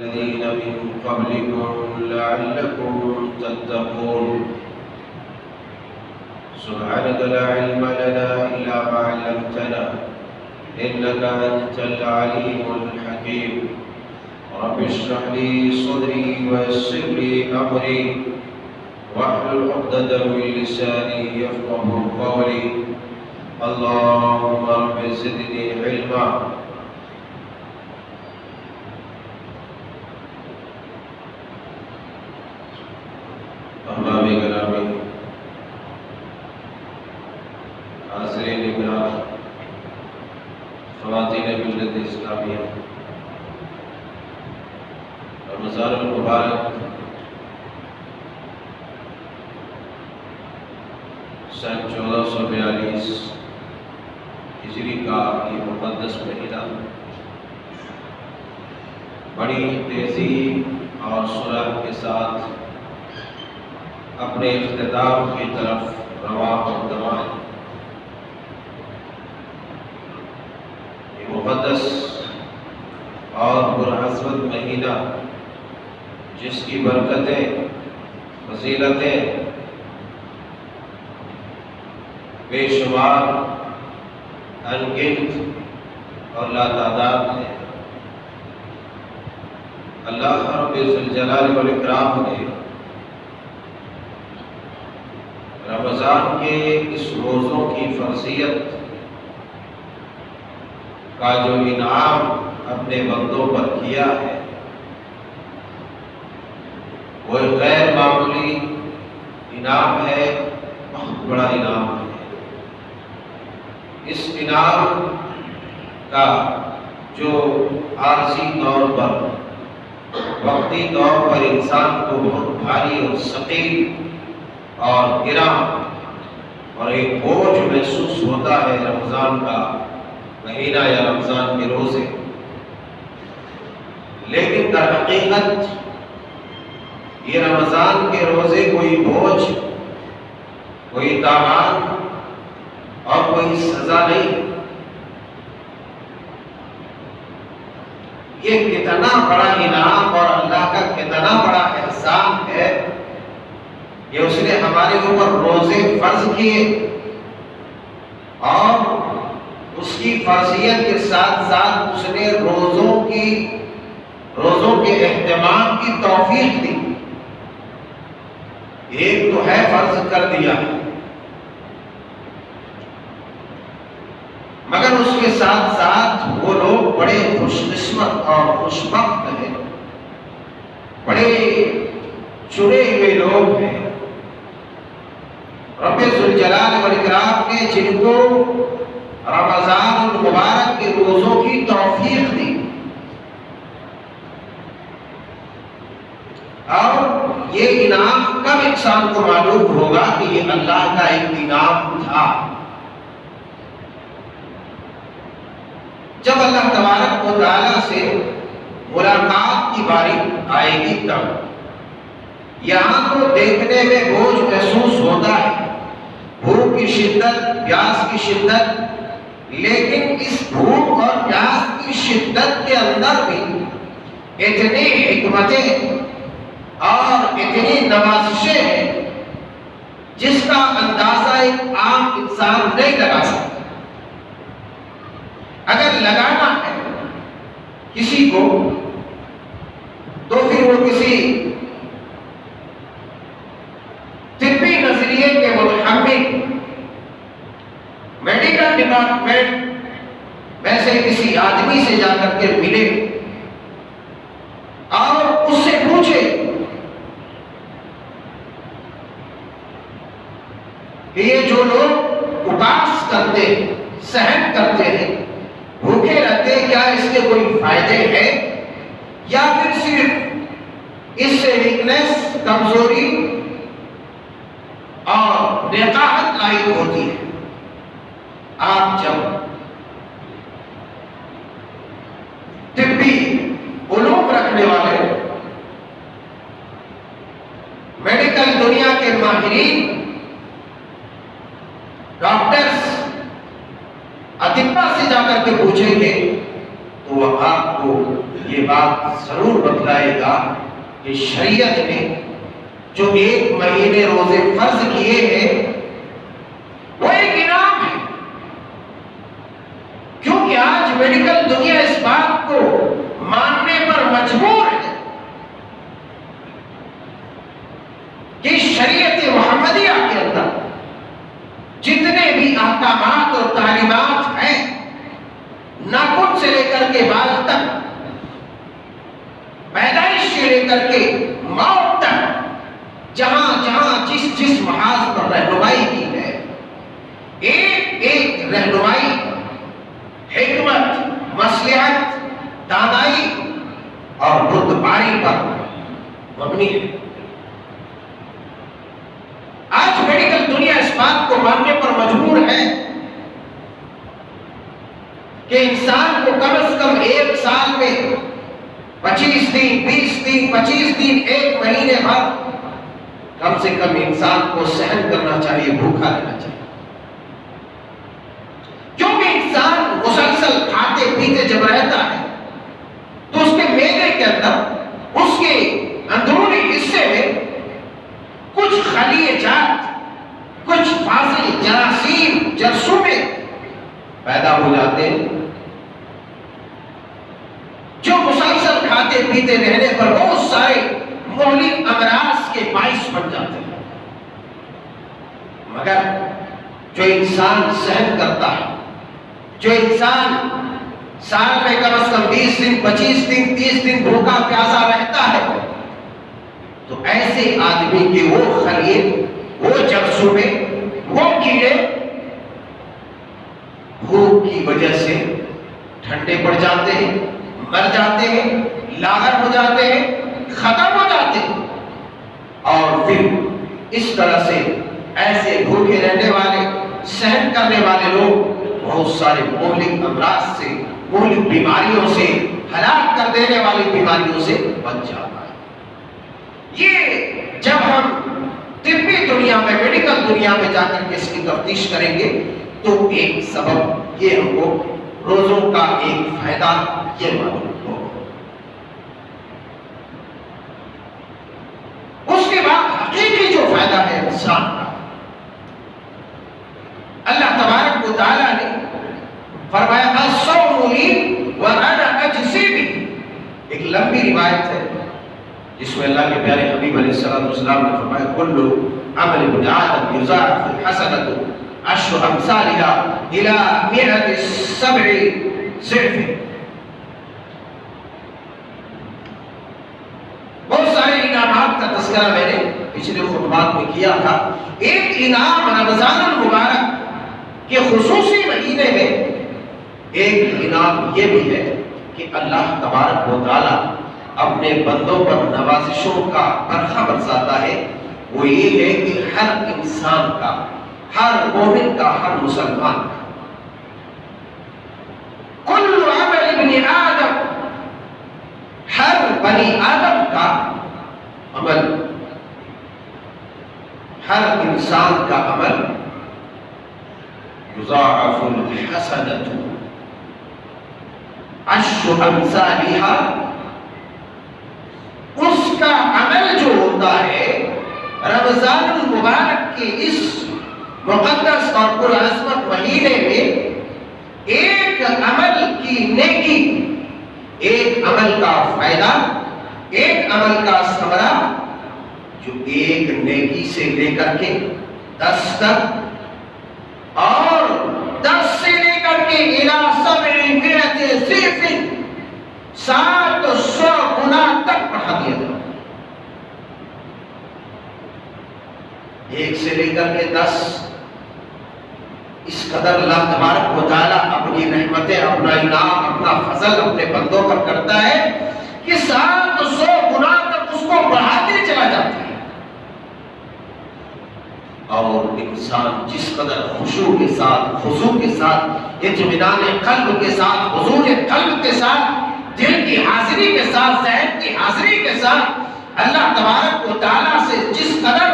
الذين من قبلكم لعلكم تتقون سبحانك لا علم لنا إلا ما علمتنا إنك أنت العليم الحكيم رب اشرح لي صدري ويسر لي أمري واحلل عقدة من لساني يفقهوا قولي اللهم رب زدني علما احباب گرامی حاضرین اکرام خواتین ملت اسلامیہ رمضان المبارک سن 1442 ہجری کا یہ مقدس مہینہ بڑی تیزی اور سرعت کے ساتھ اپنے اختتام کی طرف رواں اور دواں یہ مقدس اور پرعظمت مہینہ جس کی برکتیں فضیلتیں بے شمار انگنت اور لاتعداد ہیں اللہ رب ذوالجلال والاکرام نے رمضان کے اس روزوں کی فرضیت کا جو انعام اپنے بندوں پر کیا ہے وہ ایک غیر معمولی انعام ہے، بہت بڑا انعام ہے۔ اس انعام کا جو عارضی طور پر وقتی طور پر انسان کو بہت بھاری اور ثقیل اور گراں اور ایک بوجھ محسوس ہوتا ہے رمضان کا مہینہ یا رمضان کے روزے، لیکن در حقیقت یہ رمضان کے روزے کوئی بوجھ، کوئی تاوان اور کوئی سزا نہیں، یہ کتنا بڑا انعام اور اللہ کا کتنا بڑا احسان ہے کہ اس نے ہمارے اوپر روزے فرض کیے اور اس کی فرضیت کے ساتھ ساتھ اس نے روزوں کے اہتمام کی توفیق دی۔ ایک تو ہے فرض کر دیا مگر اس کے ساتھ ساتھ وہ لوگ بڑے خوش قسمت اور خوشبخت ہیں، بڑے چنے ہوئے لوگ ہیں رب ذوالجلال والاکرام نے جن کو رمضان المبارک کے روزوں کی توفیق دی۔ اور یہ انعام کب انسان کو معلوم ہوگا کہ یہ اللہ کا ایک انعام تھا؟ جب اللہ تبارک و تعالیٰ سے ملاقات کی باری آئے گی تب یہاں تو دیکھنے میں بوجھ محسوس ہوتا ہے، بھوک کی شدت، پیاس کی شدت، لیکن اس بھوک اور پیاس کی شدت کے اندر بھی اتنی حکمتیں اور اتنی نوازشیں ہیں جس کا اندازہ ایک عام انسان نہیں لگا سکتا۔ اگر لگانا ہے کسی کو تو پھر وہ کسی طبی نظریے کے متحمل میڈیکل ڈپارٹمنٹ میں سے کسی آدمی سے جا کر کے ملے اور اس سے پوچھے کہ یہ جو لوگ اپاس کرتے ہیں، سحن کرتے ہیں، بھوکے رہتے ہیں، کیا اس کے کوئی فائدے ہیں یا پھر صرف اس سے ویکنس، کمزوری اور نقاہت لاحق ہوتی ہے؟ آپ جب طبی علوم رکھنے والے میڈیکل دنیا کے ماہرین ڈاکٹرز اطباء سے جا کر کے پوچھیں گے تو وہ آپ کو یہ بات ضرور بتلائیں جائے گا کہ شریعت نے جو 1 مہینے روزے فرض کیے ہیں وہ ایک انعام ہے، کیونکہ آج میڈیکل دنیا اس بات کو ماننے پر مجبور ہے کہ شریعت محمدیہ کے اندر جتنے بھی احکامات اور تعلیمات ہیں، ناخن سے لے کر کے بال تک، پیدائش سے لے کر کے موت تک، جہاں جہاں جس محاذ پر رہنمائی کی ہے، ایک ایک رہنمائی حکمت، مصلحت، دانائی اور بردباری پر مبنی ہے۔ آج میڈیکل دنیا اس بات کو ماننے پر مجبور ہے کہ انسان کو کم از کم 1 سال میں 25 دن، 20 دن، 25 دن، 1 مہینے بھر کم سے کم انسان کو سہن کرنا چاہیے، بھوکا رہنا چاہیے، کیونکہ انسان مسلسل کھاتے پیتے جب رہتا ہے تو اس کے معدے کے اندر، اس کے اندرونی حصے میں کچھ خلیے جات، کچھ فاضل جراثیم، جرثومے پیدا ہو جاتے ہیں جو مسلسل کھاتے پیتے رہنے پر بہت سارے مہلک امراض کے باعث بن جاتے ہیں۔ مگر جو انسان سہن کرتا ہے، جو انسان سال میں کم از کم 20 دن، 25 دن، 30 دن بھوکا پیاسا رہتا ہے، تو ایسے آدمی کے وہ خلیے، وہ جرثومے، وہ کیڑے بھوک کی وجہ سے ٹھنڈے پڑ جاتے ہیں، مر جاتے ہیں، لاغر ہو جاتے ہیں، ختم ہو جاتے ہیں، اور پھر اس طرح سے ایسے بھوکے رہنے والے، سہن کرنے والے لوگ بہت سارے مہلک امراض سے، مہلک بیماریوں سے، ہلاک کر دینے والی بیماریوں سے بچ جاتا ہے۔ یہ جب ہم طبی دنیا میں، میڈیکل دنیا میں جا کر کے اس کی تفتیش کریں گے تو ایک سبب یہ ہم کو روزوں کا ایک فائدہ یہ معلوم ہوگا۔ اس کے بعد حقیقی جو فائدہ ہے انسان کا، اللہ تبارک و تعالیٰ نے فرمایا الصوم لی وانا اجزی بہ۔ ایک لمبی روایت ہے جس میں اللہ کے پیارے حبیب علیہ السلام نے فرمایا کل عمل ابن آدم یضاعف الحسنۃ عشر امثالها الى 107 ضعف۔ بہت سارے انعامات کا تذکرہ میں نے پچھلے خطبات میں کیا تھا۔ ایک انعام رمضان المبارک کے خصوصی مہینے میں ایک انعام یہ بھی ہے کہ اللہ تبارک و تعالیٰ اپنے بندوں پر نوازشوں کا برخا برساتا ہے۔ وہ یہ ہے کہ ہر انسان کا، ہر مومن کا، ہر مسلمان کا، کل عمل ابن آدم، ہر بنی آدم کا عمل، ہر انسان کا عمل یضاعف الحسنۃ عشر امثالها، اس کا عمل جو ہوتا ہے رمضان المبارک کے اس مقدس اور پرعظمت مہینے میں، ایک عمل کی نیکی، ایک عمل کا فائدہ، ایک عمل کا ثمرہ جو ایک نیکی سے لے کر کے 10 تک، اور 10 سے لے کر کے الی 700 ضعف، 700 گنا تک بڑھا دیا جائے۔ 1 سے لے کر کے 10، اس قدر اللہ تبارک و تعالیٰ اپنی رحمتیں، اپنا انعام، اپنا فضل اپنے بندوں پر کرتا ہے کہ 700 گنا تک اس کو بڑھاتے چلا جاتا ہے۔ اور انسان جس قدر خشوع کے ساتھ، خضوع کے ساتھ، اطمینان قلب کے ساتھ، حضور قلب کے ساتھ، دل کی حاضری کے ساتھ، ذہن کی حاضری کے ساتھ اللہ تبارک و تعالیٰ سے جس قدر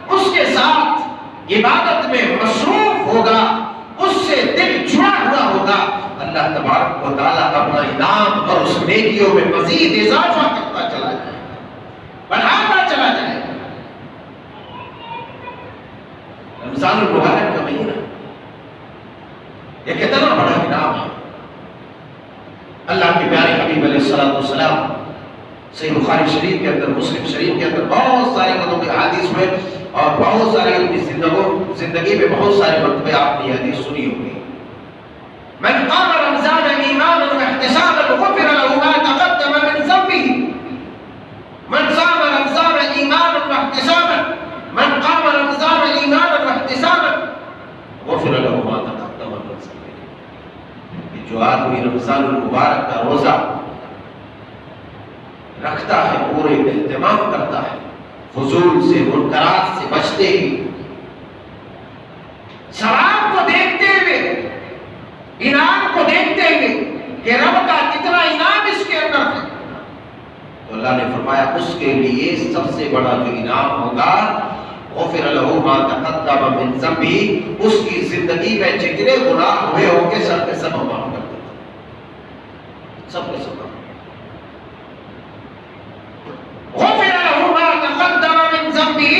اس کے ساتھ عبادت میں مصروف ہوگا، اس سے دل جڑا ہوا ہوگا، اللہ تبارک و تعالیٰ اپنا انعام اور اس نیکیوں میں مزید اضافہ کرتا چلا جائے، بڑھاتا چلا جائے۔ رمضان المبارک کا مہینہ یہ کتنا بڑا انعام ہے۔ اللہ کے پیارے حبیب علیہ الصلوۃ والسلام صحیح بخاری شریف کے اندر، مسلم شریف کے اندر بہت سارے مطلب کے حدیث میں اور بہت سارے اپنی زندگی میں بہت سارے مرتبے آپ نے یہ حدیث سنی ہوگی۔ من قام رمضان ایمانا واحتسابا غفر له ما تقدم من ذنبه، من صام رمضان ایمانا واحتسابا، من قام رمضان ایمانا واحتسابا غفر له ما تقدم من ذنبه۔ جو آدمی رمضان المبارک کا روزہ رکھتا ہے، پورے اہتمام کرتا ہے، فضول سے منکرات سے بچتے ہی، ثواب کو دیکھتے ہوئے، انعام کو دیکھتے ہوئے کہ رب کا کتنا انعام اس کے اندر ہے، تو اللہ نے فرمایا اس کے لیے سب سے بڑا جو انعام ہوگا غفر له ما تقدم من ذنبه، اس کی زندگی میں جتنے گناہ ہوئے ہوں گے سب کے سب معاف کر دیتا، سب کے سب غفر له ما تقدم من ذنبه۔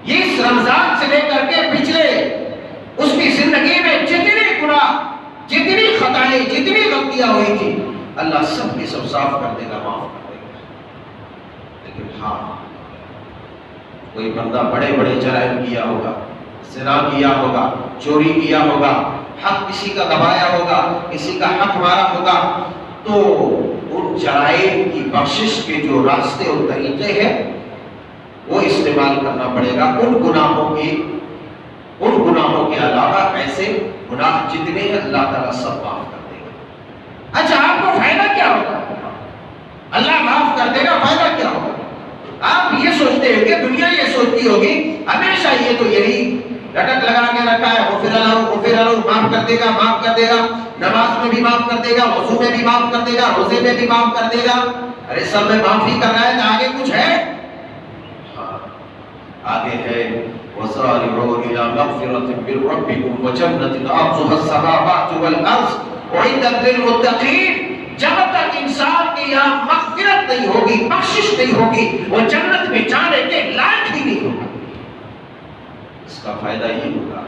یہ اس رمضان سے لے کر کے پچھلے اس کی زندگی میں جتنے گناہ، جتنی خطائیں، جتنی غلطیاں ہوئی تھی، اللہ سب کی سب صاف کر دے گا، معاف کر دے گا۔ لیکن ہاں، کوئی بندہ بڑے بڑے جرائم کیا ہوگا، زنا کیا ہوگا، چوری کیا ہوگا، حق کسی کا دبایا ہوگا، کسی کا حق مارا ہوگا، تو ان جرائم کی بخشش کے جو راستے اور طریقے ہیں وہ استعمال کرنا پڑے گا۔ ان گناہوں کے علاوہ ایسے گناہ جتنے ہیں اللہ تعالیٰ سب معاف کر دے گا۔ اچھا، آپ کو فائدہ کیا ہوگا؟ اللہ معاف کر دے گا، فائدہ کیا ہوگا؟ آپ یہ سوچتے ہو کہ دنیا یہ سوچتی ہوگی ہمیشہ یہ تو یہی لٹک لگا کے رکھا ہے، غفر له معاف کر دے گا، معاف کر دے گا، نماز میں بھی معاف کر دے گا، وضو میں بھی معاف کر دے گا، روزے میں بھی معاف کر دے گا۔ ارے سب میں معافی کر رہا ہے تو آگے کچھ ہے؟ ہاں، آگے ہے وَسَارِعُوا إِلَىٰ مَغْفِرَةٍ مِّن رَّبِّكُمْ وَجَنَّةٍ عَرْضُهَا السَّمَاوَاتُ وَالْأَرْضُ أُعِدَّتْ لِلْمُتَّقِينَ۔ جب تک انسان کی یہاں مغفرت نہیں ہوگی، بخشش نہیں ہوگی، وہ جنت میں جانے کے لائق ہی نہیں ہوگا۔ اس کا فائدہ یہ ہوگا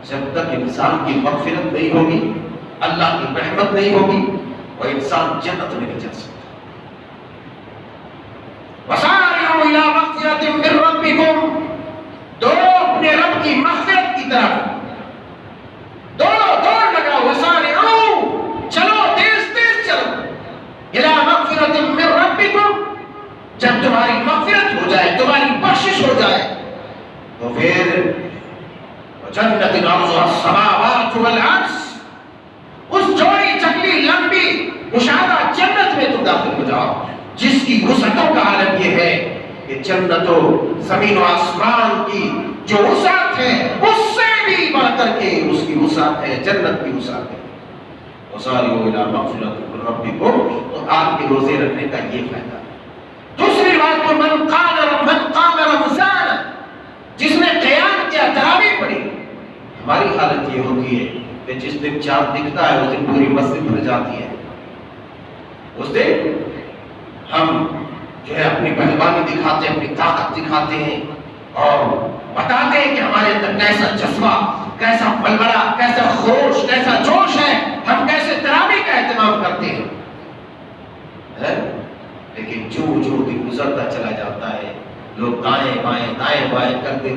جب تک انسان کی مغفرت نہیں ہوگی، اللہ کی رحمت نہیں ہوگی، وہ انسان جنت میں نہیں جا سکتا۔ وَسَارِعُوا إِلَىٰ مَغْفِرَةٍ مِّن رَّبِّكُمْ، دوڑو اپنے رب کی مغفرت کی طرف، دوڑ لگاؤ، وَسَارِعُوا، چلو تیز چلو، إِلَىٰ مَغْفِرَةٍ مِّن رَّبِّكُمْ، جب تمہاری مغفرت ہو جائے، تمہاری بخشش ہو جائے، تو پھر جنت عرضها السماوات والارض، اس چوڑی چکلی لمبی مشاہدہ جنت میں تم داخل ہو جاؤ، جس کی وسعتوں کا عالم یہ ہے کہ جنت و زمین و آسمان کی جو وسعت ہے اس سے بھی بڑھ کر کے اس کی وسعت ہے، جنت کی وسعت ہے۔ وَسَارِعُوا إِلَىٰ مَغْفِرَةٍ مِّن رَّبِّكُمْ، تو آپ کے روزے رکھنے کا یہ فائدہ۔ دوسری بات، تو من قام رمضان، جس نے قیام کیا، تراویح پڑھی۔ ہماری حالت یہ ہوتی ہے کہ جس دن چاند دکھتا ہے اس دن پوری مسجد بھر جاتی ہے، اس دن ہم جو ہے اپنی پہلوانی دکھاتے ہیں، اپنی طاقت دکھاتے ہیں اور بتاتے ہیں کہ ہمارے اندر کیسا جذبہ، کیسا بلبلا، کیسا خروش، کیسا جوش ہے، ہم کیسے تراویح کا اہتمام کرتے ہیں۔ لیکن جو دن گزرتا چلا جاتا ہے، لوگ دائیں بائیں کرتے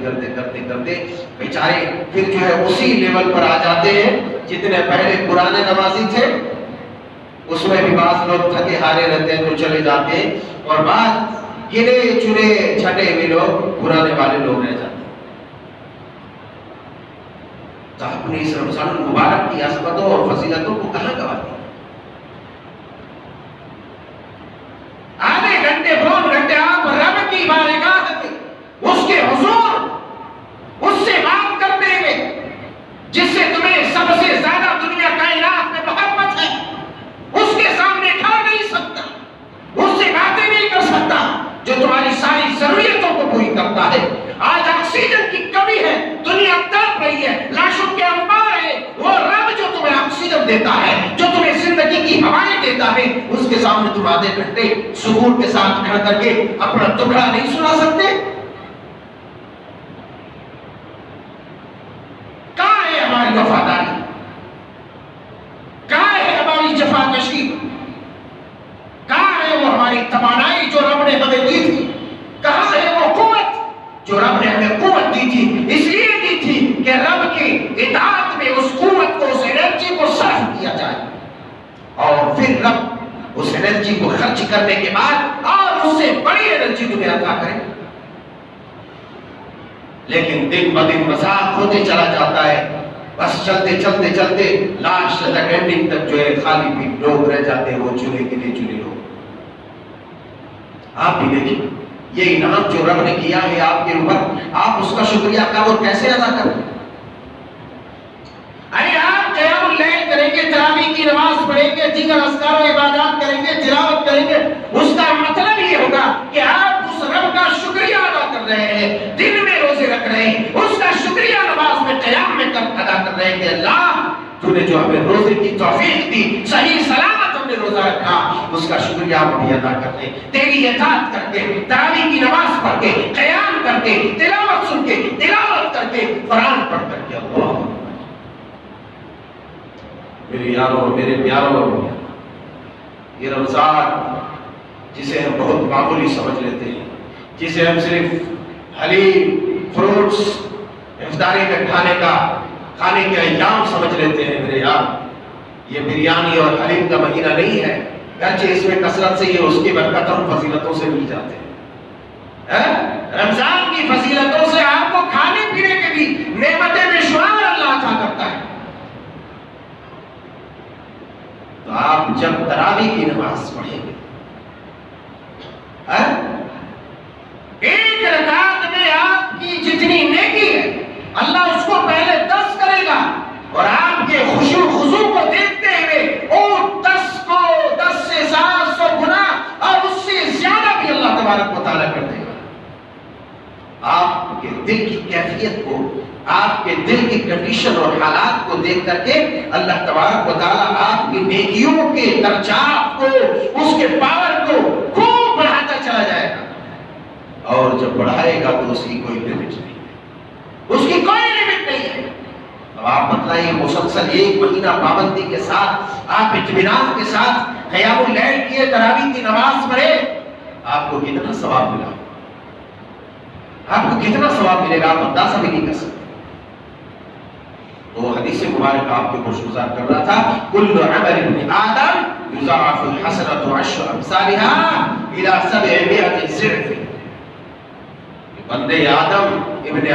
بیچارے پھر جو ہے اسی لیول پر آ جاتے ہیں جتنے پہلے پرانے نمازی تھے۔ اس میں بھی بعض لوگ تھکے ہارے رہتے ہیں تو چلے جاتے ہیں، اور بعض گنے چنے چھٹے ہوئے لوگ پرانے والے لوگ رہ جاتے ہیں۔ تو اپنی اس رمضان المبارک کی عظمتوں اور فضیلتوں کو کہاں گواتے ہیں؟ آدھے گھنٹے پون گھنٹے آپ رب کی بارگاہ میں اس کے حضور اس سے بات کرتے ہوئے، جس سے تمہیں سب سے زیادہ دنیا کائنات میں محبت ہے، اس کے سامنے کھڑا نہیں سکتا، اس سے باتیں نہیں کر سکتا، جو تمہاری ساری ضروریتوں کو پوری کرتا ہے۔ آج آکسیجن کی کمی ہے، دنیا تڑپ رہی کی ہوائیں دیتا ہے، اس کے سامنے تم آدھے گھنٹے سکون کے ساتھ کھڑ کر کے اپنا ٹکڑا نہیں سنا سکتے؟ کہاں ہے ہماری وفاداری؟ کہاں ہے ہماری جفاکشی؟ کہاں ہے وہ ہماری توانائی جو رب نے ہمیں دی تھی؟ کہاں ہے وہ قوت جو رب نے ہمیں قوت دی تھی؟ اس لیے دی تھی کہ رب کی اطاعت میں اس قوت کو، اس انرجی کو صرف کیا جائے، اور پھر رب اس انرجی کو خرچ کرنے کے بعد اور اس سے بڑی انرجی تمہیں عطا کرے۔ لیکن دن بدن مذاق ہوتے چلا جاتا ہے، بس چلتے چلتے چلتے لاسٹ تک اینڈنگ تک جو ہے خالی بھی لوگ رہ جاتے ہیں، وہ چنے کے لیے چنے لوگ۔ آپ بھی دیکھیں یہ انعام جو رب نے کیا ہے آپ کے اوپر، آپ اس کا شکریہ کب اور کیسے ادا کریں؟ ارے آپ قیام اللیل کریں گے، تراویح کی نماز پڑھیں گے، دیگر اذکار و عبادات کریں گے، تلاوت کریں گے، اس کا مطلب یہ ہوگا کہ آپ اس رب کا شکریہ ادا کر رہے ہیں، دن میں روزے رکھ رہے ہیں، اس کا شکریہ نماز میں قیام میں ادا کر رہے ہیں کہ اللہ تو نے جو ہمیں روزے کی توفیق دی، صحیح سلامت ہم نے روزہ رکھا، اس کا شکریہ ہم بھی ادا کرتے ہیں، تیری اطاعت کر کے، تراویح کی نماز پڑھ کے، قیام کر کے، تلاوت سن کے، تلاوت کر کے، قرآن پڑھ کر کے۔ اللہ میرے یاروں، میرے پیاروں، یہ رمضان جسے ہم بہت معمولی سمجھ لیتے ہیں، جسے ہم صرف حلیم، فروٹس افطاری میں کھانے کے ایام سمجھ لیتے ہیں، میرے یار یہ بریانی اور حلیم کا مہینہ نہیں ہے، گرچہ اس میں کثرت سے یہ اس کی برکت اور فضیلتوں سے مل جاتے ہیں۔ رمضان کی فضیلتوں سے آپ کو کھانے پینے کے بھی نعمتیں بے شمار اللہ عطا کرتا ہے۔ تو آپ جب تراویح کی نماز پڑھیں گے، ایک رکعت میں آپ کی جتنی نیکی ہے اللہ اس کو پہلے 10 کرے گا، اور آپ کے خشوع خضوع کو دیکھتے ہوئے اور 10 کو 10 سے 700 گنا اور اس سے زیادہ بھی اللہ تبارک و تعالیٰ کر دے گا۔ آپ کے دل کی کیفیت کو، آپ کے دل کی کنڈیشن اور حالات کو دیکھ کر کے اللہ تبارک و تعالیٰ آپ کی نیکیوں کے درجات کو، اس کے پاور کو خوب بڑھاتا چلا جائے گا، اور جب بڑھائے گا تو اس کی کوئی لمٹ نہیں ہے، اس کی کوئی لمٹ نہیں ہے۔ اب آپ بتلائیے مسلسل ایک مہینہ پابندی کے ساتھ آپ اطمینان کے ساتھ قیام اللیل کیے، تراویح کی نماز پڑھے، آپ کو کتنا ثواب ملا، آپ کو کتنا ثواب ملے گا آپ اندازہ بھی نہیں کر سکتے۔ وہ حدیث مبارک آپ کے خوش گزار کر رہا تھا، کل عمل ابن آدم یضاعف الحسنۃ عشر امثالها الى 700 ضعف۔ بندے آدم، ابن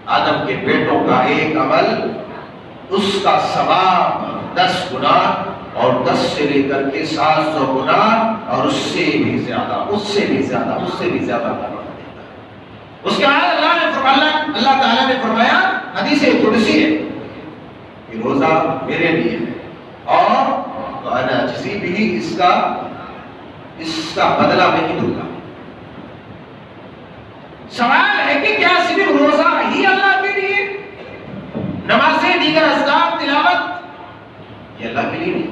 آدم کے بیٹوں کا ایک عمل، اس کا ثواب 10 گنا، اور 10 سے لے کر کے 700 گنا، اور اس سے بھی زیادہ، اس سے بھی زیادہ اس کے بعد اللہ تعالیٰ نے فرمایا، حدیث قدسی ہے کہ روزہ میرے لیے ہے، اور انا جسی بھی اس کا بدلہ میں نہیں دوں گا۔ سوال ہے کہ کیا صرف روزہ ہی اللہ کے لیے؟ نمازیں، دیگر اذکار، تلاوت یہ اللہ کے لیے نہیں،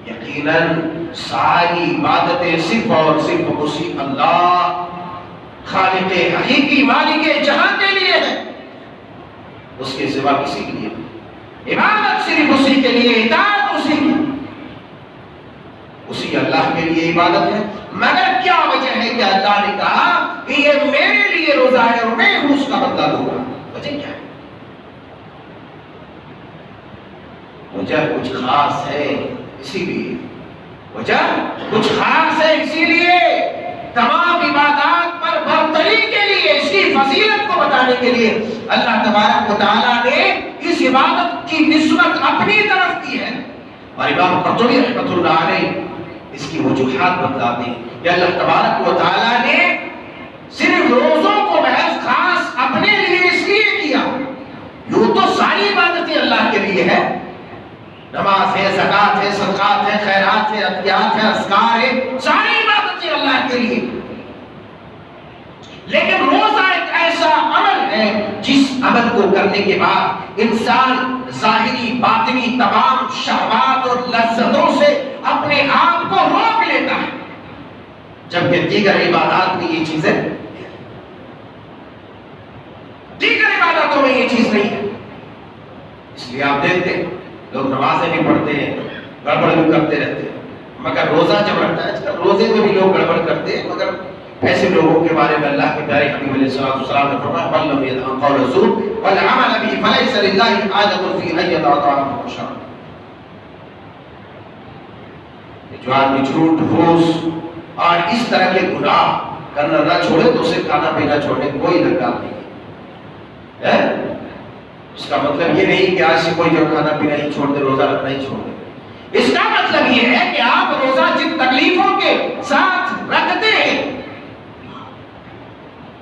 یقیناً ساری عبادتیں صرف اور صرف اسی اللہ خالق حقیقی مالک جہاں کے لیے ہے، اس کے سوا کسی کے لیے نہیں۔ عبادت صرف اسی کے لیے، اطاعت اسی کی، اسی اللہ کے لیے عبادت ہے۔ مگر کیا وجہ ہے کہ اللہ نے کہا کہ یہ میرے لیے روزہ ہے اور میں اس کا بدلہ دوں گا؟ وجہ کیا ہے؟ وجہ کچھ خاص ہے، اسی لیے وجہ کچھ خاص ہے، اسی لیے تمام عبادات پر برتری کے لیے، اس کی فضیلت کو بتانے کے لیے اللہ تبارک و تعالیٰ نے اس عبادت کی نسبت اپنی طرف کی ہے۔ اور امام قرطبی رحمۃ اللہ علیہ اس کی وجوہات بتلاتے ہیں کہ اللہ تبارک و تعالیٰ نے صرف روزوں کو محض خاص اپنے لیے اس لیے کیا، یوں تو ساری عبادتیں اللہ کے لیے ہے، نماز ہے، زکات ہے، صدقات ہے، خیرات ہے، عطیات ہے، اذکار ہے، ساری عبادتیں اللہ کے لیے، لیکن روزہ ایک ایسا عمل ہے جس عمل کو کرنے کے بعد انسان ظاہری باطنی تمام شہوات اور لذتوں سے اپنے آپ کو روک لیتا ہے، جبکہ دیگر عبادات میں یہ چیزیں، دیگر عبادتوں میں یہ چیز نہیں ہے۔ اس لیے آپ دیکھتے ہیں لوگ نمازیں بھی پڑھتے ہیں، گڑبڑ بھی کرتے رہتے ہیں، مگر روزہ جب رکھتا ہے، آج کل روزے میں بھی لوگ گڑبڑ کرتے ہیں، مگر ایسے لوگوں کے بارے میں اللہ کے پیارے حبیب علیہ السلام نے فرمایا من لم يدع قول الزور والعمل به فليس لله حاجة في ان يدع طعامه وشرابه۔ جو آدمی جھوٹ، گھوس اور اس طرح کے گناہ کرنا نہ چھوڑے تو اسے کھانا پینا چھوڑنے کوئی لگام نہیں ہے۔ اس کا مطلب یہ نہیں کہ آج سے کوئی جو کھانا پینا ہی چھوڑ دے، روزہ رکھنا ہی چھوڑ دے۔ اس کا مطلب یہ ہے کہ آپ روزہ جن تکلیفوں کے ساتھ رکھتے ہیں،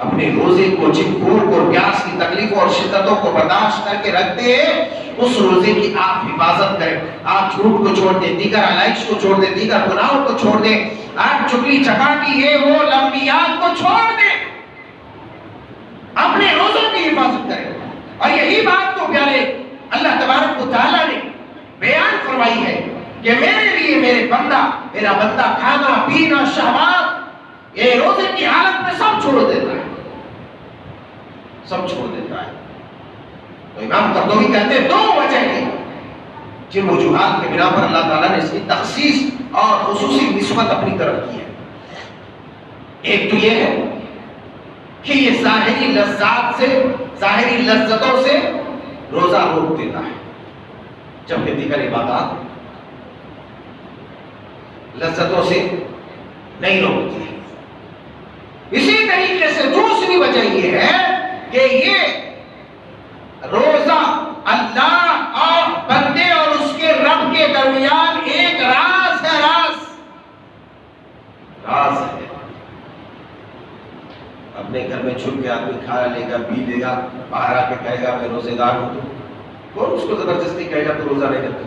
اپنے روزے کو جن بھوک اور پیاس کی تکلیفوں اور شدتوں کو برداشت کر کے رکھتے ہیں، اس روزے کی آپ حفاظت کریں۔ آپ جھوٹ کو چھوڑ دیں، دیگر علائش کو چھوڑ دیں، دیگر گناہوں کو چھوڑ دیں، آپ چگلی چپاٹی یہ وہ لمبیات کو چھوڑ دیں، اپنے روزوں کی حفاظت کریں۔ اور یہی بات تو پیارے اللہ تبارک و تعالیٰ نے بیان فرمائی ہے کہ میرے لیے میرا بندہ کھانا پینا شہوات یہ روزے کی حالت میں سب چھوڑ دیتا ہے، سب چھوڑ دیتا ہے۔ تو امام قرطبی کہتے ہیں دو وجہ ہیں جن وجوہات کے بنا پر اللہ تعالیٰ نے اس کی تخصیص اور خصوصی نسبت اپنی طرف کی ہے۔ ایک تو یہ ہے کہ یہ ظاہری لذات سے، ظاہری لذتوں سے روزہ روک دیتا ہے، جبکہ دیگر عبادات لذتوں سے نہیں روکتی ہے۔ اسی طریقے سے دوسری وجہ یہ ہے کہ یہ روزہ اللہ اور بندے اور اس کے رب کے درمیان ایک راز ہے، راز ہے۔ اپنے گھر میں چھپ کے آدمی کھا لے گا، پی لے گا، باہر آ کے کہے گا میں روزے دار ہوں، تو کون اس کو زبردستی کہے گا تو روزہ نہیں رکھتا؟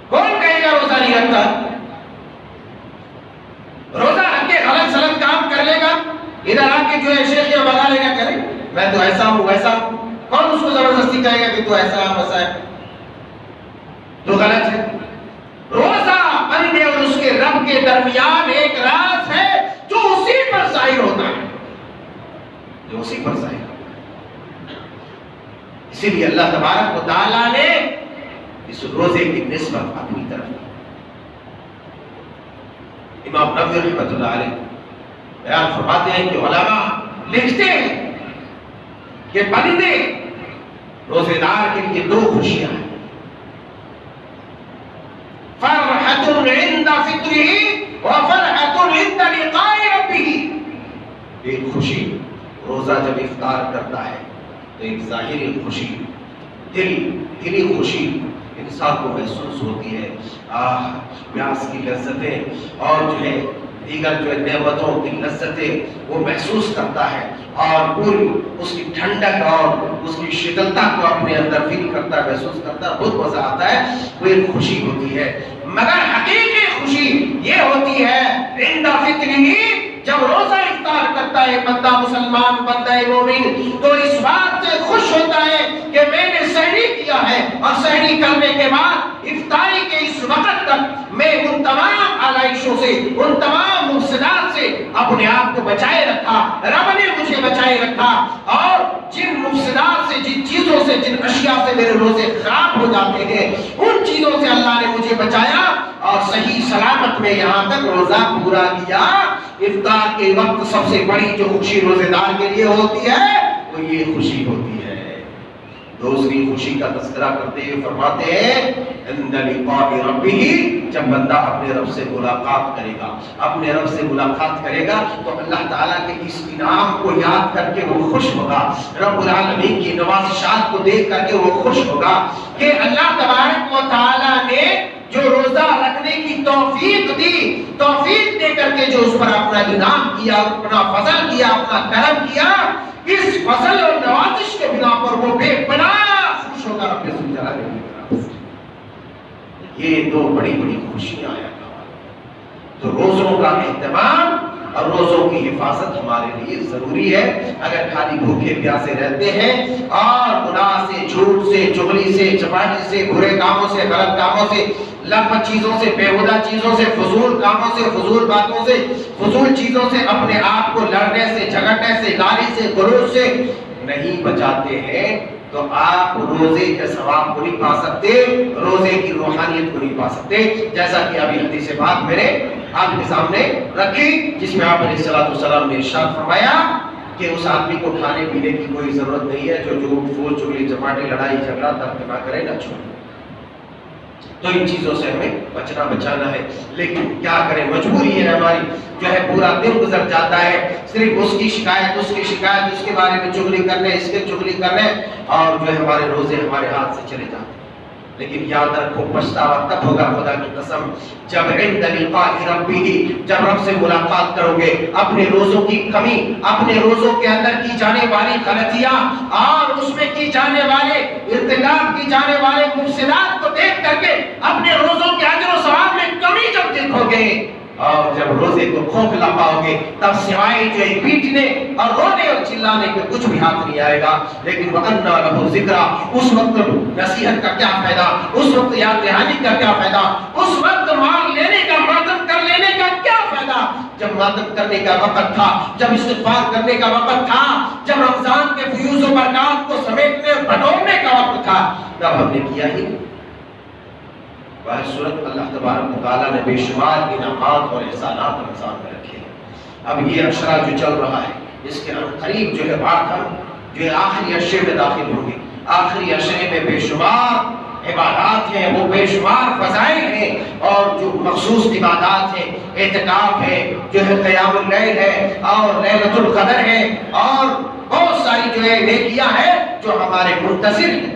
کون کہے گا روزہ نہیں رکھتا؟ روزہ رکھ کے غلط سلط کام کر لے گا، ادھر آ کے جو ہے شیخ یا بگا لے گا، کرے میں تو ایسا ہوں ویسا ہوں، کون اس کو زبردستی کہے گا کہ تو ایسا ہے ویسا ہے؟ تو غلط ہے۔ روزہ بندے اور اس کے رب کے درمیان ایک راز ہے جو اسی پر ظاہر ہوتا ہے، جو اسی پر ظاہر ہوتا ہے۔ اسی لیے اللہ تبارک و تعالیٰ نے اس روزے کی نسبت اپنی طرف کی۔ امام نووی رحمۃ اللہ علیہ بیان فرماتے ہیں کہ علماء لکھتے ہیں کہ بندے روزے دار کے لیے دو خوشیاں ہیں، فرحۃ عند فطرہ وفرحۃ عند لقاء ربہ۔ ایک خوشی روزہ جب افطار کرتا ہے تو ایک ظاہری خوشی، دلی خوشی انسان کو محسوس ہوتی ہے، پیاس کی لذتیں اور جو ہے دیگر جو نعمتوں کی لذتیں وہ محسوس کرتا ہے، اور پوری اس کی ٹھنڈک اور اس کی شدتہ کو اپنے اندر فیل کرتا ہے، محسوس کرتا ہے، بہت مزہ آتا ہے، وہ ایک خوشی ہوتی ہے۔ مگر حقیقی خوشی یہ ہوتی ہے عند فطرہ، جب روزہ افطار کرتا ہے بندہ مسلمان، بندہ مومن، تو اس بات سے خوش ہوتا ہے کہ میں نے سحری کیا ہے، اور سحری کرنے کے بعد افطاری کے اس وقت تک میں ان تمام علائشوں سے، ان تمام مفسدات سے اپنے آپ کو بچائے رکھا، رب نے مجھے بچائے رکھا، اور جن مفسدات سے، جن چیزوں سے، جن اشیاء سے میرے روزے خراب ہو جاتے ہیں، ان چیزوں سے اللہ نے مجھے بچایا اور صحیح سلامت میں یہاں تک روزہ پورا کیا۔ افطار کے وقت سب سے بڑی جو خوشی روزے دار کے لیے ہوتی ہے وہ یہ خوشی ہوتی ہے۔ دوسری خوشی کا تذکرہ کرتے ہوئے فرماتے ہیں عند لقاء ربہ، جب بندہ اپنے رب سے ملاقات کرے گا، اپنے رب سے ملاقات کرے گا تو اللہ تعالیٰ کے اس انعام کو یاد کر کے وہ خوش ہوگا، رب العالمین کی نوازشات کو دیکھ کر کے وہ خوش ہوگا کہ اللہ تبارک و تعالیٰ نے جو روزہ رکھنے کی توفیق دی، توفیق دے کر کے جو اس پر اپنا انعام کیا، اپنا فضل کیا، اپنا کرم کیا، اس فضل اور نوازش کے بنا پر وہ بے پناہ خوش ہوگا رب الجلال کی طرف سے۔ یہ دو بڑی بڑی خوشیاں ہیں۔ تو روزوں کا اہتمام اور روزوں کی حفاظت ہمارے لیے ضروری ہے۔ اگر خالی بھوکے پیاسے رہتے ہیں اور گناہ سے، جھوٹ سے، چغلی سے، چپاٹی سے، برے کاموں سے، غلط کاموں سے، لغوت چیزوں سے، بےہودہ چیزوں سے، فضول کاموں سے، فضول باتوں سے، فضول چیزوں سے، اپنے آپ کو لڑنے سے، جھگڑنے سے، گالی سے، گلوچ سے نہیں بچاتے ہیں تو آپ روزے کے ثواب کو نہیں پا سکتے، روزے کی روحانیت کو نہیں پا سکتے، جیسا کہ ابھی حدیث پاک میں نے آپ کے سامنے رکھی، جس میں آپ علیہ الصلوۃ والسلام نے ارشاد فرمایا کہ اس آدمی کو کھانے پینے کی کوئی ضرورت نہیں ہے جو جھوٹ پھول چغلی چپاٹی لڑائی جھگڑا ترک نہ کرے نہ چھوڑے۔ تو ان چیزوں سے ہمیں بچنا بچانا ہے، لیکن کیا کریں، مجبوری ہے ہماری، جو ہے پورا دن گزر جاتا ہے صرف اس کی شکایت، اس کے بارے میں چغلی کرنے، اس کے چغلی کرنے، اور جو ہے ہمارے روزے ہمارے ہاتھ سے چلے جاتے ہیں۔ لیکن یاد رکھو پچھتاوا تب ہوگا، خدا کی قسم، جب عند لقاء ربہ، جب رب سے ملاقات کرو گے، اپنے روزوں کی کمی، اپنے روزوں کے اندر کی جانے والی غلطیاں اور اس میں کی جانے والے ارتکاب کی جانے والے مفسدات کو دیکھ کر کے اپنے روزوں کے اجر و ثواب میں کمی جب دیکھو گے اور جب روزے کو کھوکھلا پاؤ گے، تب سوائے جو ہے پیٹنے اور رونے اور چلانے کے کچھ بھی ہاتھ نہیں آئے گا۔ لیکن وَأَنَّا لَهُ ذِكْرَى، اس وقت نصیحت کا کیا فائدہ، اس وقت یاد دہانی کا کیا فائدہ، اس وقت مال لینے کا، ماتم کر لینے کا کیا فائدہ، جب ماتم کرنے کا وقت تھا، جب استغفار کرنے کا وقت تھا، جب رمضان کے فیوز و برکات کو سمیٹنے اور بٹورنے کا وقت تھا، تب ہم نے کیا ہی نہیں۔ باہر صورت اللہ تبارک و تعالیٰ نے بے شمار انعامات اور احسانات رمضان میں رکھے ہیں۔ اب یہ عشرہ جو چل رہا ہے، اس کے قریب جو ہے بات ہم جو ہے آخری عشرے میں داخل ہوں گے۔ آخری عشرے میں بے شمار عبادات ہیں، وہ بے شمار فضائل ہیں، اور جو مخصوص عبادات ہیں، اعتکاف ہے، جو ہے قیام اللیل ہے، اور لیلۃ القدر ہے، اور بہت ساری جو ہے نیکیاں ہیں جو ہمارے منتظر ہیں۔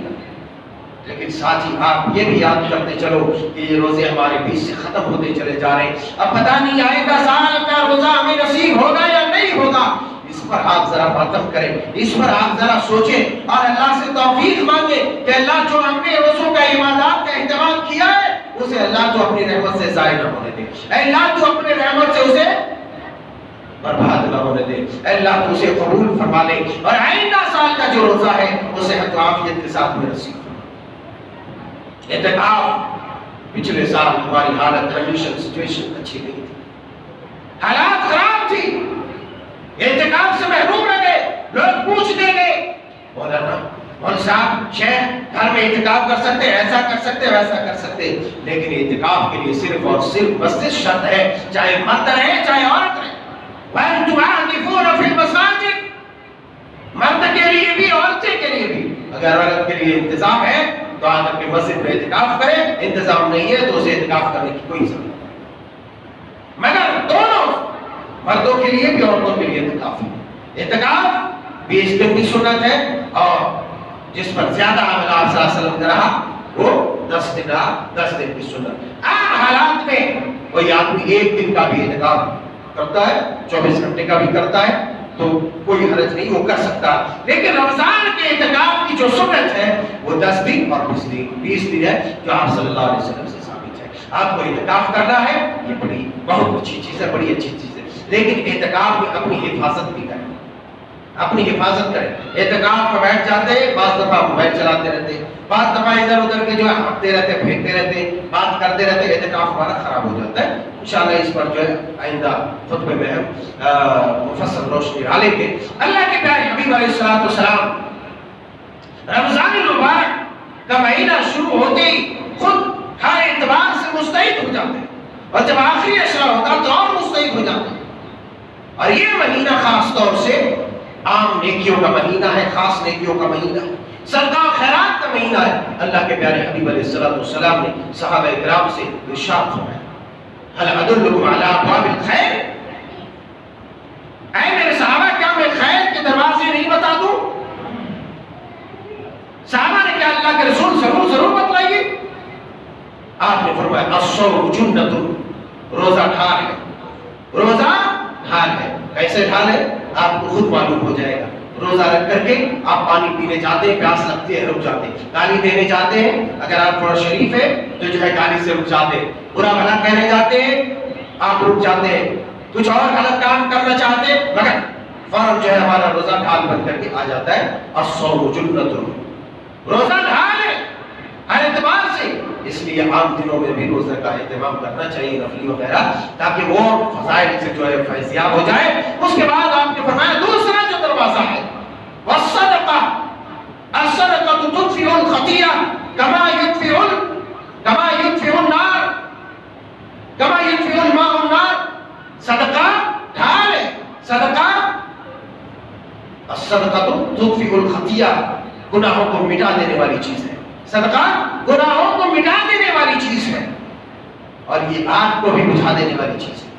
لیکن ساتھ ہی آپ یہ بھی یاد کرتے چلو کہ یہ روزے ہمارے بیچ سے ختم ہوتے چلے جا رہے ہیں، اب پتہ نہیں آئندہ سال کا روزہ ہمیں نصیب ہوگا یا نہیں ہوگا۔ اس پر آپ ذرا باتم کریں، اس پر آپ ذرا سوچیں اور اللہ سے توفیق مانگیں کہ اللہ جو ہم نے روزوں کا عبادات کا اہتمام کیا ہے، اسے اللہ جو اپنی رحمت سے ضائع نہ ہونے دے، اے اللہ جو اپنے رحمت سے اسے برباد نہ ہونے دے، اے اللہ تو اسے قبول فرما لے، اور آئندہ سال کا جو روزہ ہے اسے صحت و عافیت کے ساتھ میں نصیب۔ اعتکاف پچھلے سال ہماری حالت، کنڈیشن، سچویشن اچھی نہیں تھی، حالات خراب تھی، اعتکاف سے محروم رہ گئے، لوگ پوچھتے گئے مولانا مول صاحب شیخ گھر میں اعتکاف کر سکتے، ایسا کر سکتے، ویسا کر سکتے، لیکن اعتکاف کے لیے صرف اور صرف مسجد شرط ہے، چاہے مرد رہے چاہے عورت رہے۔ وَأَنْتُمْ عَاكِفُونَ فِي الْمَسَاجِدِ، مرد کے لیے بھی عورتیں کے لیے بھی، اگر عورت کے لیے انتظام ہے تو آ کر کے مسجد میں اعتکاف کرے، انتظام نہیں ہے تو اسے اعتکاف کرنے کی کوئی ضرورت نہیں، مگر دونوں مردوں کے لیے بھی عورتوں کے لیے اعتکاف ہے۔ اعتکاف 20 دن کی سنت ہے، اور جس پر زیادہ عمل آپ صلی اللہ علیہ وسلم نے رہا وہ 10 دن رہا، 10 دن کی سنت۔ عام حالات میں کوئی آدمی 1 دن کا بھی اعتکاف کرتا ہے، 24 گھنٹے کا بھی کرتا ہے تو کوئی حرج نہیں، وہ کر سکتا، لیکن رمضان کے اعتکاف کی جو سنت ہے وہ 10 دن اور 20 دن ہے، جو آپ صلی اللہ علیہ وسلم سے ثابت ہے۔ آپ کو اعتکاف کرنا ہے، یہ بڑی بہت اچھی چیز ہے، بڑی اچھی چیز ہے، لیکن اعتکاف میں اپنی حفاظت بھی کریں، اپنی حفاظت کریں۔ اعتکاف میں بیٹھ جاتے ہیں، بعض دفعہ موبائل چلاتے رہتے ہیں، بعض دفعہ ادھر ادھر کے جو ہے ہانکتے رہتے، پھینکتے رہتے، بات کرتے رہتے، اعتکاف ہمارا خراب ہو جاتا ہے۔ انشاءاللہ اس پر جو ہے آئندہ خطبے میں ہم مفصل روشنی ڈالیں گے۔ اللہ کے پیارے حبیب علیہ الصلوۃ والسلام رمضان المبارک کا مہینہ شروع ہوتے ہی خود ہر اعتبار سے مستعد ہو جاتے ہیں، اور جب آخری عشرہ ہوتا تو اور مستعد ہو جاتے ہیں۔ اور یہ مہینہ خاص طور سے عام نیکیوں کا مہینہ ہے، خاص نیکیوں کا مہینہ ہے، صدقہ و خیرات کا مہینہ ہے۔ اللہ کے پیارے حبیب علیہ الصلوۃ والسلام نے صحابہ کرام سے ارشاد فرمایا، هل ادلکم علی ابواب الخیر، اے میرے صحابہ کیا میں خیر کے دروازے نہیں بتا دوں؟ صحابہ نے کہا اللہ کے رسول ضرور بتلائیے۔ آپ نے فرمایا الصوم جنۃ، روزہ ڈھال ہے، روزہ ڈھال ہے۔ کیسے ڈھال ہے آپ کو خود معلوم ہو جائے گا۔ روزہ رکھ کر کے آپ پانی پینے جاتے ہیں، پیاس لگتی ہے رک جاتے ہیں، گالی دینے جاتے ہیں، اگر آپ تھوڑا شریف ہے تو جو ہے گالی سے رک جاتے ہیں، برا بھلا کہنے جاتے ہیں آپ رک جاتے ہیں، کچھ اور غلط کام کرنا چاہتے مگر فوراً جو ہے ہمارا روزہ ڈھال بن کر کے آ جاتا ہے. الصوم جنۃ، روزہ ڈھال ہے ہر اعتبار سے. اس لیے عام دنوں میں بھی روزہ کا اہتمام کرنا چاہیے، نفلی وغیرہ، تاکہ وہ فضائل سے جو ہے فیضیاب ہو جائے. اس کے بعد آپ نے فرمایا دوسرا جو دروازہ ہے والصدقہ، الصدقہ تطفئ الخطیئہ کما یطفئ النار کما یطفئ الماء النار. صدقہ ڈھال ہے. صدقہ الصدقہ تطفئ الخطیئہ، گناہوں کو مٹا دینے والی چیز ہے. صدقہ گناہوں کو مٹا دینے والی چیز ہے، اور یہ آگ کو بھی بجھا دینے والی چیز ہے،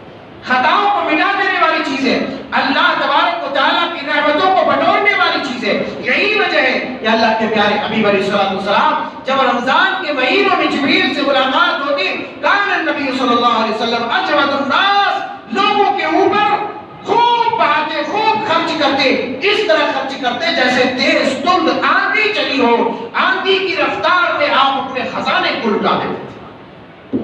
خطاؤں کو مٹا دینے والی چیز ہے، اللہ تبارک و تعالیٰ کی رحمتوں کو بٹورنے والی چیز ہے. یہی وجہ ہے کہ اللہ کے پیارے حبیب علیہ السلام جب رمضان کے مہینوں میں جبریل سے ملاقات ہوتی، کان النبی صلی اللہ علیہ وسلم اجود الناس، لوگوں کے اوپر خوب بہاتے، خوب خرچ کرتے، اس طرح خرچ کرتے جیسے تیز تند آندھی چلی ہو. آندھی کی رفتار میں آپ اپنے خزانے کو لٹا دیتے تھے.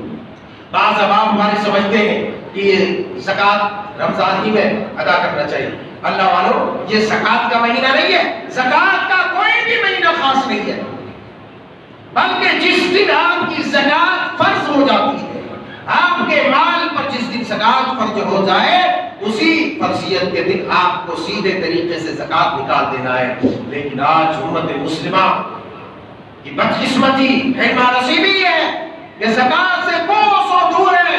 بعض عوام ہمارے سمجھتے ہیں کہ یہ زکوٰۃ رمضان ہی میں ادا کرنا چاہیے. اللہ والو، یہ زکوٰۃ کا مہینہ نہیں ہے، زکوٰۃ کا کوئی بھی مہینہ خاص نہیں ہے، بلکہ جس دن آپ کی زکوٰۃ فرض ہو جاتی ہے، آپ کے مال پر جس دن زکوٰۃ فرض ہو جائے، اسی فرضیت کے دن آپ کو سیدھے طریقے سے زکوٰۃ نکال دینا ہے. لیکن آج امت مسلمہ کی بدقسمتی نصیبی ہے کہ زکوٰۃ سے کوسوں دور ہے.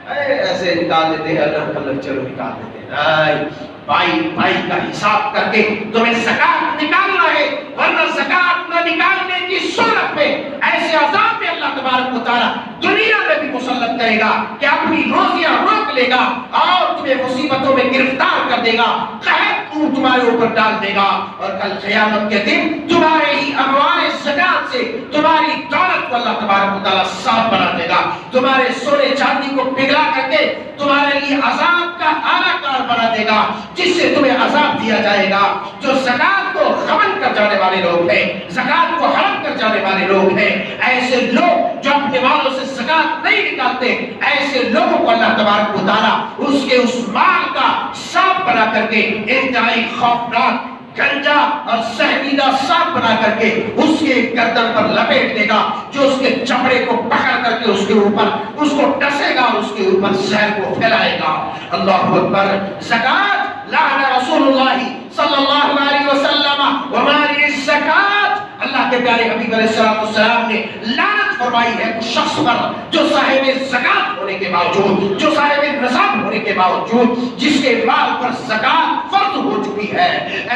ایسے نکال دیتے ہیں، اللہ چلو نکال دیتے ہیں. بھائی کا حساب کر کے تمہیں زکوٰۃ نکالنا ہے، ورنہ زکوٰۃ نہ نکالنے کی صورت میں ایسے عذاب میں اللہ تبارک و تعالیٰ دنیا میں بھی مسلط کرے گا کہ اپنی روزیاں روک لے گا اور تمہیں مصیبتوں میں گرفتار کر دے گا، قحط تمہارے اوپر ڈال دے گا، اور کل قیامت کے دن تمہارے ہی اموال زکوٰۃ سے تمہاری دولت کو اللہ تبارک و تعالیٰ صاف بنا دے گا، تمہارے سونے چاندی کو پگھلا کر کے تمہارے لیے عذاب کا اعلیٰ کار بنا دے گا، جس سے تمہیں عذاب دیا جائے گا. جو زکوٰۃ کو غبن کر جانے والے لوگ ہیں، زکوٰۃ کو حرام کر جانے والے لوگ ہیں، ایسے لوگ جو اپنے مالوں سے زکوٰۃ نہیں نکالتے، ایسے لوگوں کو اللہ تبارک و تعالیٰ اس مال کا صاف بنا کر کے انتہائی خوفناک گنجا اور سہمیدہ سانپ بنا کر کے اس کے گردن پر لپیٹ دے گا، جو اس کے چمڑے کو پکڑ کر کے اس کے اوپر اس کو ڈسے گا اور اس کے اوپر زہر کو پھیلائے گا. اللہ اکبر. زکوٰۃ لعن رسول اللہ صلی اللہ علیہ وسلم ومانی الزکوٰۃ، اللہ کے پیارے حبیب علیہ السلام نے لعنت فرمائی ہے اس شخص پر جو صاحب زکوٰۃ ہونے کے باوجود، جو صاحب نصاب ہونے کے باوجود، جس کے مال پر زکوٰۃ فرض ہو چکی ہے،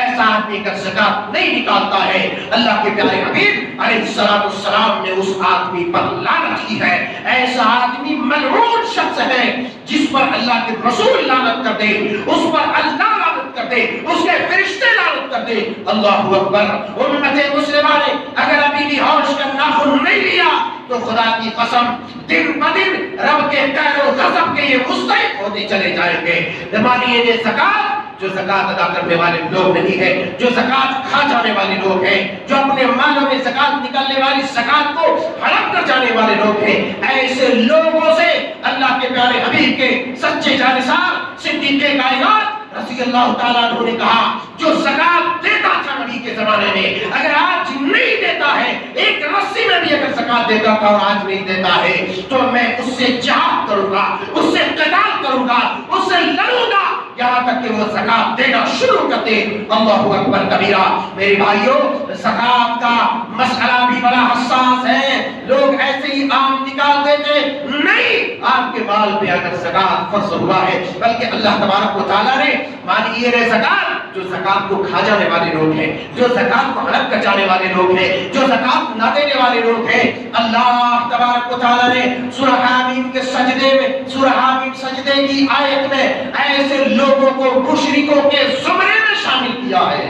ایسا آدمی کا زکوٰۃ نہیں نکالتا ہے. اللہ کے پیارے حبیب علیہ السلام نے اس آدمی پر لعنت کی ہے. ایسا آدمی ملعون شخص ہے جس پر اللہ کے رسول لعنت کر دے، اس پر اللہ لعنت کر دے، اس کے فرشتے لعنت کر دے. اللہ اکبر. امت مسلمہ نے اگر ابھی بھی ہوش کا ناخن نہیں لیا تو خدا کی قسم دن بدن رب کے قہر و غضب کے یہ مستحق ہوتے چلے جائیں گے. مانیے یہ زکوٰۃ جو زکوٰۃ ادا کرنے والے لوگ نہیں ہیں، جو زکوٰۃ کھا جانے والے لوگ ہیں، جو اپنے مالوں میں زکوٰۃ نکالنے والی زکوٰۃ کو حرام کر جانے والے لوگ ہیں، ایسے لوگوں سے اللہ کے پیارے حبیب کے سچے جانثار صدیق کائنات رضی اللہ تعالیٰ عنہ نے کہا، جو زکوٰۃ دیتا تھا نبی کے زمانے میں، اگر آج نہیں دیتا ہے، ایک رسی میں بھی اگر زکوٰۃ دیتا تھا اور آج نہیں دیتا ہے، تو میں اس سے جہاد کروں گا، اس سے قتال کروں گا، اس سے لڑوں گا، یہاں تک کہ وہ زکوٰۃ دینا شروع کر دے. اللہ اکبر کبیرہ. میرے بھائیوں، زکوٰۃ کا مسئلہ بھی بڑا حساس ہے. لوگ ایسے ہی عام نکال دیتے نہیں، آپ کے مال پہ اگر زکوٰۃ فرض ہوا ہے، بلکہ اللہ تبارک و تعالیٰ نے مانیے زکوٰۃ، جو زکوٰۃ کو کھا جانے والے لوگ ہیں، جو زکوٰۃ کو حرام کر جانے والے لوگ ہیں، جو زکوٰۃ نہ دینے والے لوگ ہیں، اللہ تبارک و تعالیٰ نے سورہ حامیم کے سجدے میں، سورہ حامیم سجدے کی آیت میں ایسے لوگوں کو مشرکوں کے زمرے میں شامل کیا ہے.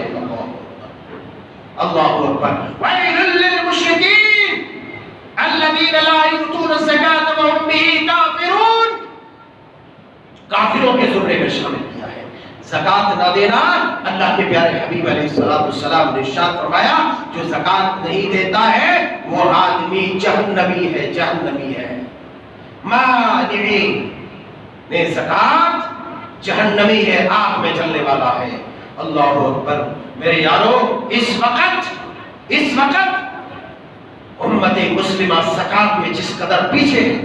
اللہ اکبر. وَيْلٌ لِّلْمُشْرِكِينَ الَّذِينَ لَا يُؤْتُونَ الزَّكَاةَ وَهُمْ بِهِ كَافِرُونَ. کافروں کے زمرے میں شامل کیا ہے. زکوٰۃ نہ دینا، اللہ کے پیارے حبیب علیہ السلام نے ارشاد فرمایا، جو زکوٰۃ نہیں دیتا ہے وہ آدمی جہنمی ہے، جہنمی ہے. مانعین نے زکوٰۃ جہنمی ہے، آگ میں جلنے والا ہے۔ اللہ اکبر۔ میرے یارو، اس وقت امت مسلمہ زکات میں جس قدر پیچھے ہے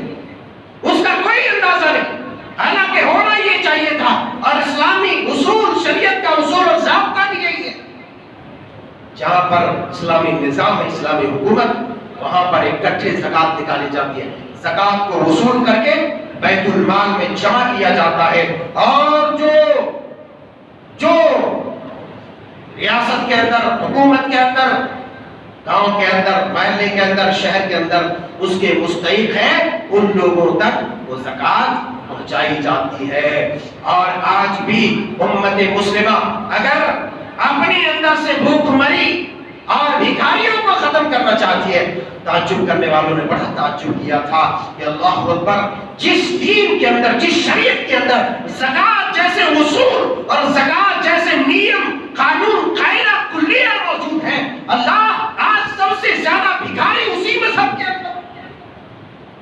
اس کا کوئی اندازہ نہیں، حالانکہ ہونا یہ چاہیے تھا، اور اسلامی اصول، شریعت کا اصول اور ضابطہ بھی یہی ہے۔ جہاں پر اسلامی نظام ہے، اسلامی حکومت، وہاں پر اکٹھے زکات نکالی جاتی ہے، زکات کو وصول کر کے بیت المال میں جمع کیا جاتا ہے، اور جو ریاست کے اندر، حکومت کے اندر، گاؤں کے اندر، محلے کے اندر، شہر کے اندر اس کے مستحق ہیں، ان لوگوں تک وہ زکات پہنچائی جاتی ہے۔ اور آج بھی امت مسلمہ اگر اپنے اندر سے بھوک مری اور بھکاریوں کو ختم کرنا چاہتی ہے، تعجب کرنے والوں نے بڑا تعجب کیا تھا کہ اللہ اکبر، جس دین کے اندر، جس شریعت کے اندر زکات جیسے اصول اور زکات جیسے نیم، قانون، قاعدہ کلیہ موجود ہے، اللہ آج سب سے زیادہ بھکاری اسی مذہب کے اندر۔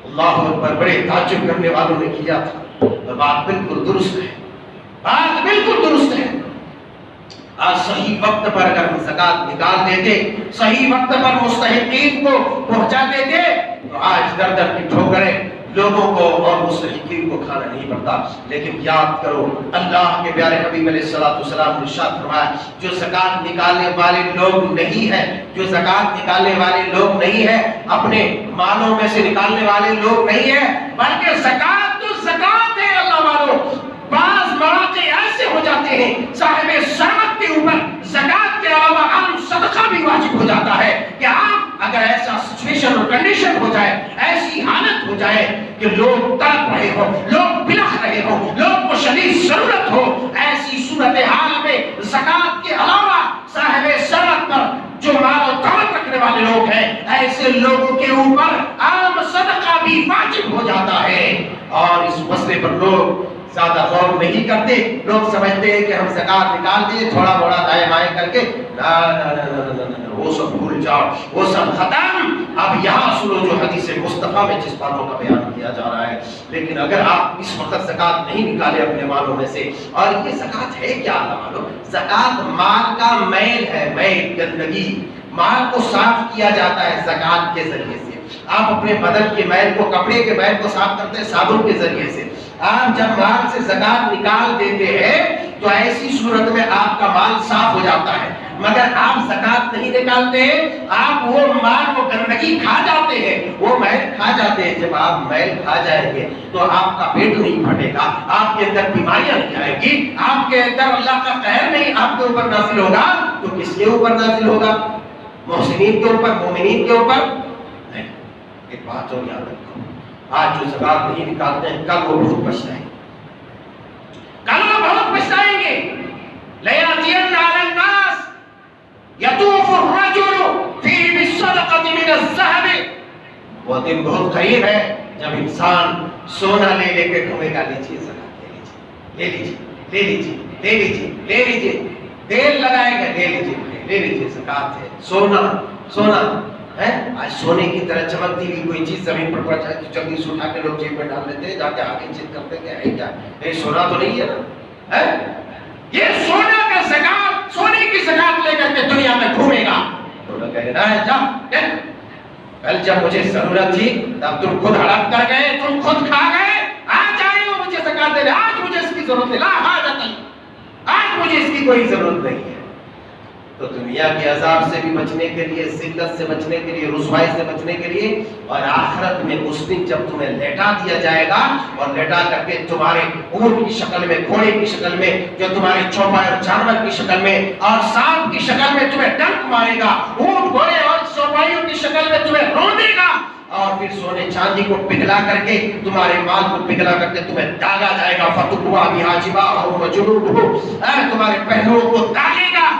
اللہ اکبر، بڑے تعجب کرنے والوں نے کیا تھا۔ بات بالکل درست ہے، بات بالکل درست ہے۔ آج صحیح وقت پر اگر ہم زکات نکال دیتے، صحیح وقت پر مستحقین کو پہنچا دیتے، تو آج در در کی ٹھوکریں لوگوں کو اور مستحقین کو کھانا نہیں پڑتا۔ لیکن یاد کرو، اللہ کے پیارے حبیب علیہ السلام نے ارشاد فرمایا، جو زکات نکالنے والے لوگ نہیں ہیں، جو زکات نکالنے والے لوگ نہیں ہیں، اپنے مالوں میں سے نکالنے والے لوگ نہیں ہیں، بلکہ زکات تو زکات ہے۔ اللہ والو، بعض مواقع ایسے ہو جاتے ہیں صاحب ثروت کے اوپر زکات کے علاوہ عام صدقہ بھی واجب ہو جاتا ہے کہ آپ اگر ایسا سچویشن اور کنڈیشن ہو جائے، ایسی حالت ہو جائے کہ لوگ تڑپ رہے ہو، لوگ بلخ رہے ہو، لوگ کو شدید ضرورت ہو، ایسی صورتحال میں زکات کے علاوہ صاحب ثروت پر جو مال و دولت رکھنے والے لوگ ہیں، ایسے لوگوں کے اوپر عام صدقہ بھی واجب ہو جاتا ہے۔ اور اس مسئلے پر لوگ زیادہ غور نہیں کرتے، لوگ سمجھتے ہیں کہ ہم زکات نکال دیے تھوڑا بڑا دائیں بائیں کر کے، وہ سب بھول جاؤ، وہ سب ختم۔ اب یہاں سنو جو حدیث مصطفیٰ میں جس باتوں کا بیان کیا جا رہا ہے۔ لیکن اگر آپ اس وقت زکات نہیں نکالے اپنے مالوں میں سے، اور یہ زکات ہے کیا معلوم؟ زکات مال کا میل ہے، میل، گندگی، مال کو صاف کیا جاتا ہے زکات کے ذریعے سے۔ آپ اپنے بدن کے میل کو، کپڑے کے میل کو صاف کرتے ہیں صابن کے ذریعے سے۔ آپ جب مال سے زکات نکال دیتے ہیں تو ایسی صورت میں آپ کا مال صاف ہو جاتا ہے، مگر آپ زکات نہیں نکالتے ہیں، آپ وہ مال، وہ گندگی کھا جاتے ہیں، وہ میل کھا جاتے ہیں۔ جب آپ میل کھا جائیں گے تو آپ کا پیٹ نہیں پھٹے گا، آپ کے اندر بیماریاں نہیں آئیں گی، آپ کے اندر اللہ کا قہر نہیں آپ کے اوپر نازل ہوگا، تو کس کے اوپر نازل ہوگا؟ محسنین کے اوپر، مومنین کے اوپر نہیں۔ ایک بات اور یاد رکھو، آج جو زکات نہیں نکالتے ہیں کل وہ بہت پچھتائیں گے، کل وہ بہت پچھتائیں گے۔ لَيَأْتِيَنَّ عَلَى النَّاسِ يَطُوفُ الرَّجُلُ فِيهِ بِالصَّدَقَةِ مِنَ الذَّهَبِ۔ وہ دن بہت قریب ہے جب انسان سونا لے لے کے گھومے گا، لیجیے زکات لے لیجیے، لے لیجیے، لے لیجیے، لے لیجیے، تیل لگائے گا، لے لیجیے، لے لیجیے، زکات ہے۔ سونا، سونا ہے، آج سونے کی طرح چمکتی ہوئی کوئی چیز زمین پر پڑ جائے تو جلدی سے اٹھا کے لوگ جیب میں ڈال لیتے ہیں، جا کے آگے چیک کرتے ہیں کہ ہے کیا، یہ سونا تو نہیں ہے نا، ہے یہ سونا کا زکات، سونے کی زکات لے کر کے دنیا میں گھومے گا۔ تو لوگ کہہ رہے ہیں جا، کل جب مجھے ضرورت تھی تب تم خود ہڑپ کر گئے، تم خود کھا گئے، آج آئے ہو مجھے زکات دے رہے، آج مجھے اس کی ضرورت ہے، لا حاجت لي، آج مجھے اس کی کوئی ضرورت نہیں ہے۔ تو دنیا کے عذاب سے بھی بچنے کے لیے، ذلت سے بچنے کے لیے، رسوائی سے بچنے کے لیے، اور آخرت میں اس دن جب تمہیں لیٹا دیا جائے گا اور لیٹا کر کے تمہارے اونٹ کی شکل میں، گھوڑے کی شکل میں، جو تمہارے چوپائے اور جانور کی شکل میں اور سانپ کی شکل میں تمہیں ڈنک مارے گا، اونٹ، گھوڑے اور چوپائیوں کی شکل میں تمہیں روندے گا، اور پھر سونے چاندی کو پگھلا کر کے، تمہارے مال کو پگھلا کر کے تمہیں داغا جائے گا، فتقوا بها جباههم وجنوبهم، تمہارے پہلوؤں کو داغے گا،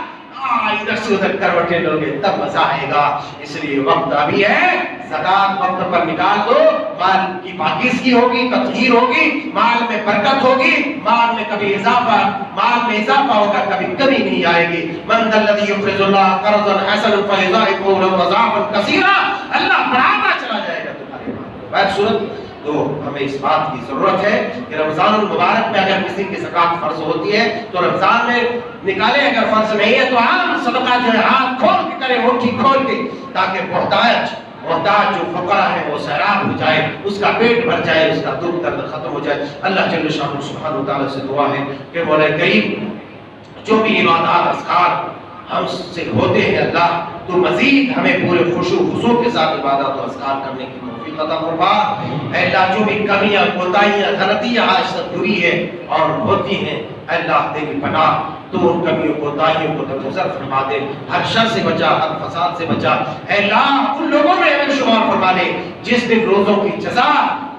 ادھر سے ادھر کروٹیں لوگے، تب مزہ آئے گا۔ اس لیے وقت ابھی ہے، زکات وقت پر نکال دو، مال کی پاکیزگی ہوگی، تطہیر ہوگی، مال میں برکت ہوگی، مال میں کبھی اضافہ، مال میں اضافہ ہوگا، کبھی کمی نہیں آئے گی۔ من ذا الذی یقرض اللہ قرضا حسنا فیضاعفہ لہ اضعافا کثیرا، اللہ بڑھاتا چلا جائے گا تمہارے مال کو۔ سورۃ تو ہمیں اس بات کی ضرورت ہے کہ رمضان المبارک میں اگر کسی کی زکوٰۃ فرض ہوتی ہے تو رمضان میں نکالے، اگر فرض نہیں ہے تو عام صدقہ جو ہے ہاتھ کھول کے کرے، مٹھی کھول کے، تاکہ محتاج جو فقراء ہے وہ سیراب ہو جائے، اس کا پیٹ بھر جائے، اس کا دکھ درد ختم ہو جائے۔ اللہ جل شانہ سبحانہ وتعالی سے دعا ہے کہ مولا کریم جو بھی عبادات اذکار ہم سے ہوتے ہیں، اللہ تو مزید ہمیں پورے خشوع و خضوع کے ساتھ عبادات و اذکار کرنے کی توفیق عطا فرما۔ اے اللہ جو بھی کمیاں، کوتاہیاں، غلطیاں آج تک ہوئی ہے اور ہوتی ہیں، اے اللہ تیری پناہ تو ان کمیوں کوتاہیوں کو درگزر فرما دے، ہر شر سے بچا، ہر فساد سے بچا۔ اے اللہ ان لوگوں میں ہمیں شمار فرما لے جس دن روزوں کی جزا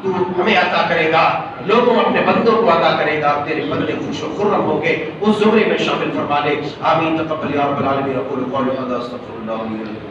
تو ہمیں عطا کرے گا، لوگوں اپنے بندوں کو عطا کرے گا، تیرے بندے خوش و خرم ہوں گے، اس زمرے میں شامل فرما لے۔ آمین۔ تقبل یا رب العالمین۔ اقول قولی ھذا استغفر اللہ لی ولکم۔